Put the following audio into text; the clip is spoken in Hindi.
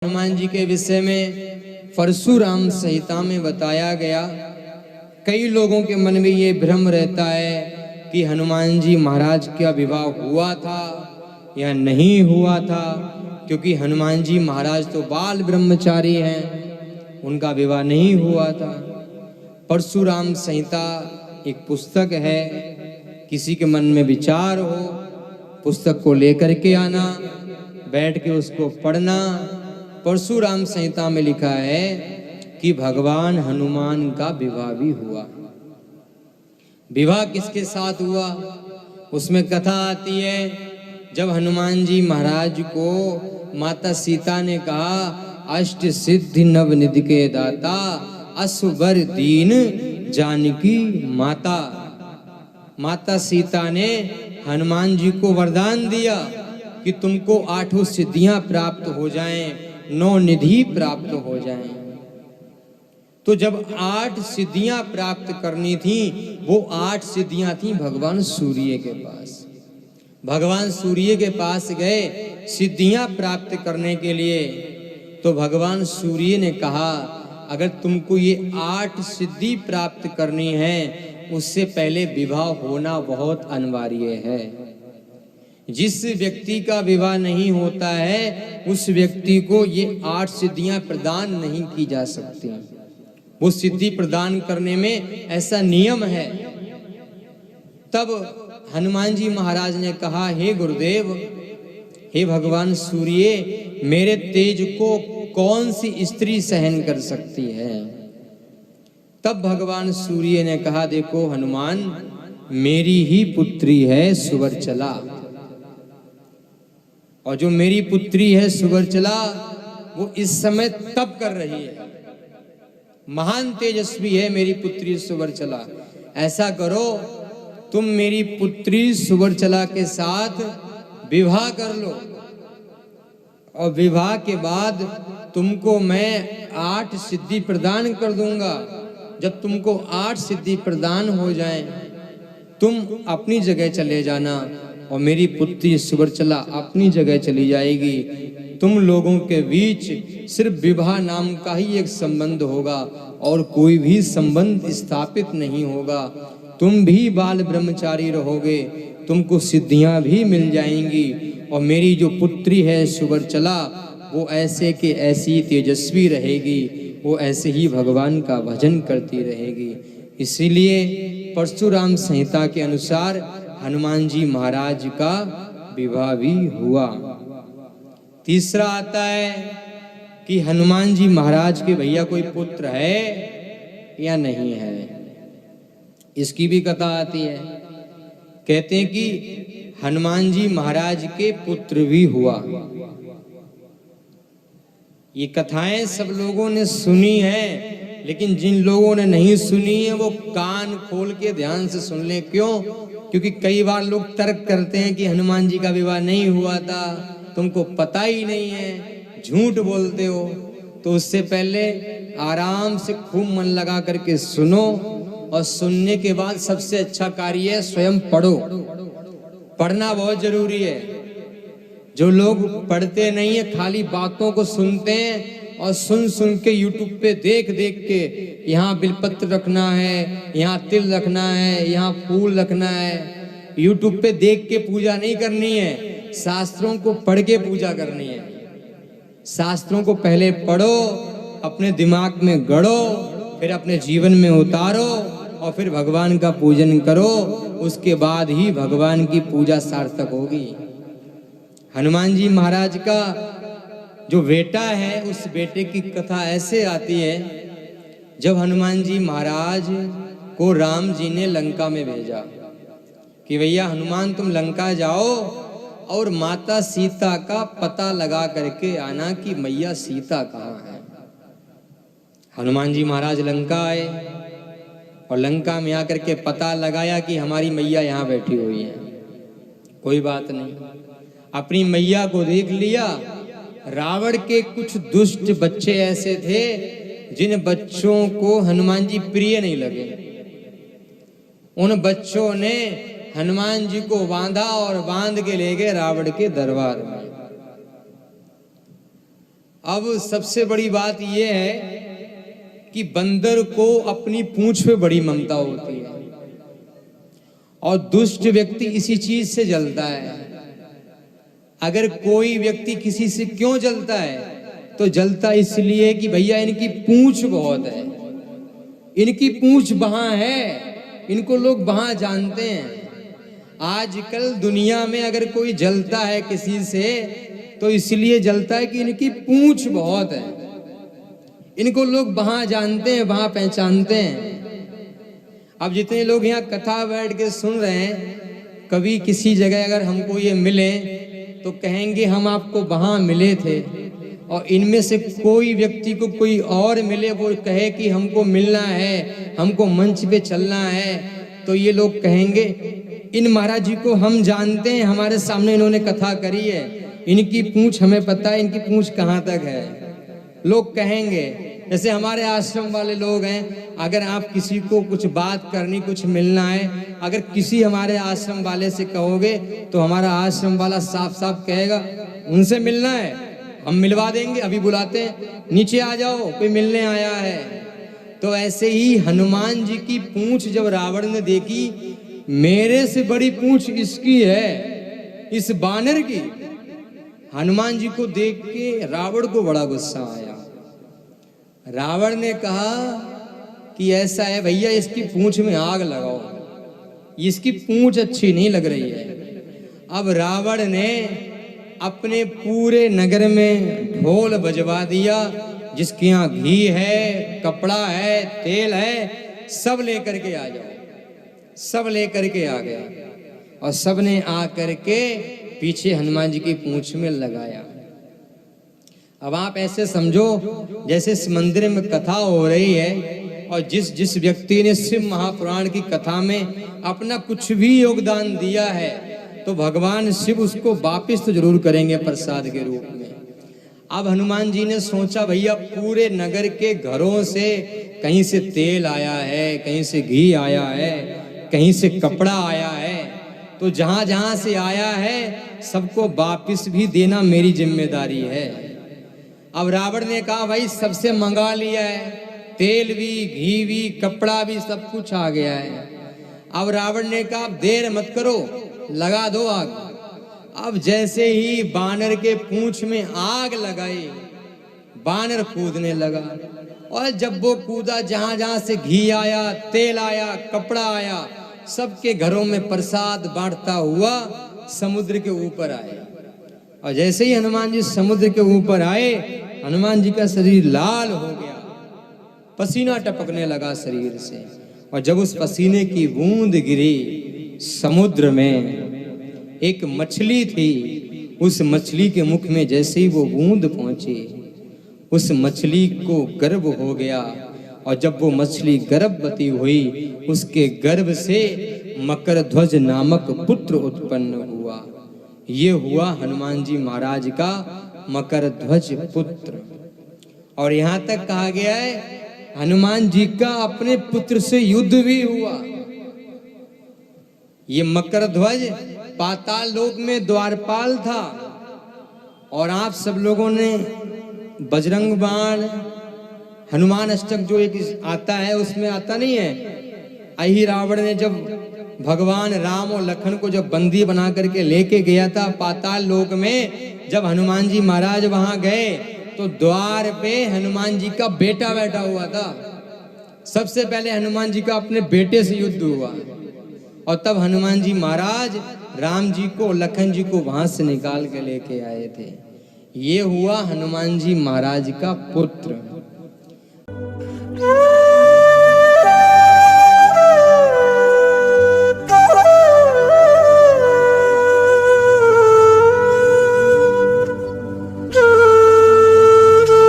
हनुमान जी के विषय में परशुराम संहिता में बताया गया। कई लोगों के मन में ये भ्रम रहता है कि हनुमान जी महाराज का विवाह हुआ था या नहीं हुआ था, क्योंकि हनुमान जी महाराज तो बाल ब्रह्मचारी हैं, उनका विवाह नहीं हुआ था। परशुराम संहिता एक पुस्तक है, किसी के मन में विचार हो पुस्तक को लेकर के आना, बैठ के उसको पढ़ना। परशुराम संहिता में लिखा है कि भगवान हनुमान का विवाह भी हुआ। विवाह किसके साथ हुआ उसमें कथा आती है। जब हनुमान जी महाराज को माता सीता ने कहा अष्ट सिद्धि नवनिधि के दाता असुवर दीन जानकी माता, माता सीता ने हनुमान जी को वरदान दिया कि तुमको 8 सिद्धियां प्राप्त हो जाएं, 9 निधि प्राप्त हो जाएं। तो जब 8 सिद्धियां प्राप्त करनी थी, वो 8 सिद्धियां थी भगवान सूर्य के पास। भगवान सूर्य के पास गए सिद्धियां प्राप्त करने के लिए, तो भगवान सूर्य ने कहा अगर तुमको ये 8 सिद्धि प्राप्त करनी है, उससे पहले विवाह होना बहुत अनिवार्य है। जिस व्यक्ति का विवाह नहीं होता है, उस व्यक्ति को ये 8 सिद्धियां प्रदान नहीं की जा सकती। वो सिद्धि प्रदान करने में ऐसा नियम है। तब हनुमान जी महाराज ने कहा हे गुरुदेव, हे भगवान सूर्य, मेरे तेज को कौन सी स्त्री सहन कर सकती है। तब भगवान सूर्य ने कहा देखो हनुमान, मेरी ही पुत्री है सुवर्चला, और जो मेरी पुत्री है सुवर्चला वो इस समय तप कर रही है, महान तेजस्वी है मेरी पुत्री सुवर्चला। ऐसा करो तुम मेरी पुत्री सुवर्चला के साथ विवाह कर लो, और विवाह के बाद तुमको मैं 8 सिद्धि प्रदान कर दूंगा। जब तुमको 8 सिद्धि प्रदान हो जाएं, तुम अपनी जगह चले जाना और मेरी पुत्री सुवर्चला अपनी जगह चली जाएगी। तुम लोगों के बीच सिर्फ विवाह नाम का ही एक संबंध होगा और कोई भी संबंध स्थापित नहीं होगा। तुम भी बाल ब्रह्मचारी रहोगे, तुमको सिद्धियां भी मिल जाएंगी, और मेरी जो पुत्री है सुवर्चला वो ऐसे के ऐसी तेजस्वी रहेगी, वो ऐसे ही भगवान का भजन करती रहेगी। इसीलिए परशुराम संहिता के अनुसार हनुमान जी महाराज का विवाह भी हुआ। तीसरा आता है कि हनुमान जी महाराज के भैया कोई पुत्र है या नहीं है, इसकी भी कथा आती है। कहते हैं कि हनुमान जी महाराज के पुत्र भी हुआ। ये कथाएं सब लोगों ने सुनी है, लेकिन जिन लोगों ने नहीं सुनी है वो कान खोल के ध्यान से सुन लें। क्यों? क्योंकि कई बार लोग तर्क करते हैं कि हनुमान जी का विवाह नहीं हुआ था, तुमको पता ही नहीं है, झूठ बोलते हो। तो उससे पहले आराम से खूब मन लगा करके सुनो, और सुनने के बाद सबसे अच्छा कार्य है स्वयं पढ़ो। पढ़ना बहुत जरूरी है। जो लोग पढ़ते नहीं है, खाली बातों को सुनते हैं, और सुन सुन के यूट्यूब पे देख देख के यहाँ बिलपत्र रखना है, यहाँ तिल रखना है, यहाँ फूल रखना है। यूट्यूब पे देख के पूजा नहीं करनी है, शास्त्रों को पढ़ के पूजा करनी है। शास्त्रों को पहले पढ़ो, अपने दिमाग में गढ़ो, फिर अपने जीवन में उतारो, और फिर भगवान का पूजन करो। उसके बाद ही भगवान की पूजा सार्थक होगी। हनुमान जी महाराज का जो बेटा है, उस बेटे की कथा ऐसे आती है। जब हनुमान जी महाराज को राम जी ने लंका में भेजा कि भैया हनुमान तुम लंका जाओ और माता सीता का पता लगा करके आना कि मैया सीता कहाँ है। हनुमान जी महाराज लंका आए और लंका में आकर के पता लगाया कि हमारी मैया यहाँ बैठी हुई है। कोई बात नहीं, अपनी मैया को देख लिया। रावण के कुछ दुष्ट बच्चे ऐसे थे जिन बच्चों को हनुमान जी प्रिय नहीं लगे। उन बच्चों ने हनुमान जी को बांधा और बांध के ले गए रावण के दरबार में। अब सबसे बड़ी बात यह है कि बंदर को अपनी पूंछ पे बड़ी ममता होती है और दुष्ट व्यक्ति इसी चीज से जलता है। अगर कोई व्यक्ति किसी से क्यों जलता है तो जलता इसलिए कि भैया इनकी पूंछ बहुत है, इनकी पूंछ वहां है, इनको लोग वहां जानते हैं। आजकल दुनिया में अगर कोई जलता है किसी से तो इसलिए जलता है कि इनकी पूंछ बहुत है, इनको लोग वहां जानते हैं, वहां पहचानते हैं। अब जितने लोग यहाँ कथा बैठ के सुन रहे हैं, कभी किसी जगह अगर हमको ये मिले तो कहेंगे हम आपको वहां मिले थे, और इनमें से कोई व्यक्ति को कोई और मिले वो कहे कि हमको मिलना है, हमको मंच पे चलना है, तो ये लोग कहेंगे इन महाराज जी को हम जानते हैं, हमारे सामने इन्होंने कथा करी है, इनकी पूंछ हमें पता है, इनकी पूंछ कहाँ तक है, लोग कहेंगे। जैसे हमारे आश्रम वाले लोग हैं, अगर आप किसी को कुछ बात करनी, कुछ मिलना है, अगर किसी हमारे आश्रम वाले से कहोगे तो हमारा आश्रम वाला साफ साफ कहेगा उनसे मिलना है, हम मिलवा देंगे, अभी बुलाते हैं, नीचे आ जाओ, कोई मिलने आया है। तो ऐसे ही हनुमान जी की पूंछ जब रावण ने देखी, मेरे से बड़ी पूंछ इसकी है, इस बानर की। हनुमान जी को देख के रावण को बड़ा गुस्सा आया। रावण ने कहा कि ऐसा है भैया, इसकी पूंछ में आग लगाओ, इसकी पूंछ अच्छी नहीं लग रही है। अब रावण ने अपने पूरे नगर में ढोल बजवा दिया, जिसके यहाँ घी है, कपड़ा है, तेल है, सब लेकर के आ जाओ। सब लेकर के आ गया और सब ने आ करके पीछे हनुमान जी की पूंछ में लगाया। अब आप ऐसे समझो जैसे इस मंदिर में कथा हो रही है और जिस जिस व्यक्ति ने शिव महापुराण की कथा में अपना कुछ भी योगदान दिया है तो भगवान शिव उसको वापिस तो जरूर करेंगे प्रसाद के रूप में। अब हनुमान जी ने सोचा भैया पूरे नगर के घरों से कहीं से तेल आया है, कहीं से घी आया है, कहीं से कपड़ा आया है, तो जहां जहां से आया है सबको वापिस भी देना मेरी जिम्मेदारी है। अब रावण ने कहा भाई सबसे मंगा लिया है, तेल भी, घी भी, कपड़ा भी, सब कुछ आ गया है। अब रावण ने कहा देर मत करो, लगा दो आग। अब जैसे ही बानर के पूंछ में आग लगाई, बानर कूदने लगा, और जब वो कूदा जहां जहां से घी आया, तेल आया, कपड़ा आया, सबके घरों में प्रसाद बांटता हुआ समुद्र के ऊपर आए। और जैसे ही हनुमान जी समुद्र के ऊपर आए, हनुमान जी का शरीर लाल हो गया, पसीना टपकने लगा शरीर से, और जब उस पसीने की बूंद गिरी समुद्र में, एक मछली थी, उस मछली के मुख में जैसे ही वो बूंद पहुंची, उस मछली को गर्भ हो गया, और जब वो मछली गर्भवती हुई, उसके गर्भ से मकरध्वज नामक पुत्र उत्पन्न हुआ। ये हुआ हनुमान जी महाराज का मकरध्वज पुत्र। और यहाँ तक कहा गया है हनुमान जी का अपने पुत्र से युद्ध भी हुआ। ये मकरध्वज पाताल लोक में द्वारपाल था, और आप सब लोगों ने बजरंग बाण, हनुमान अष्टक जो एक आता है उसमें आता नहीं है, अही रावण ने जब भगवान राम और लखन को जब बंदी बना करके लेके गया था पाताल लोक में, जब हनुमान जी महाराज वहां गए तो द्वार पे हनुमान जी का बेटा बैठा हुआ था। सबसे पहले हनुमान जी का अपने बेटे से युद्ध हुआ, और तब हनुमान जी महाराज राम जी को, लखन जी को वहां से निकाल के लेके आए थे। ये हुआ हनुमान जी महाराज का पुत्र।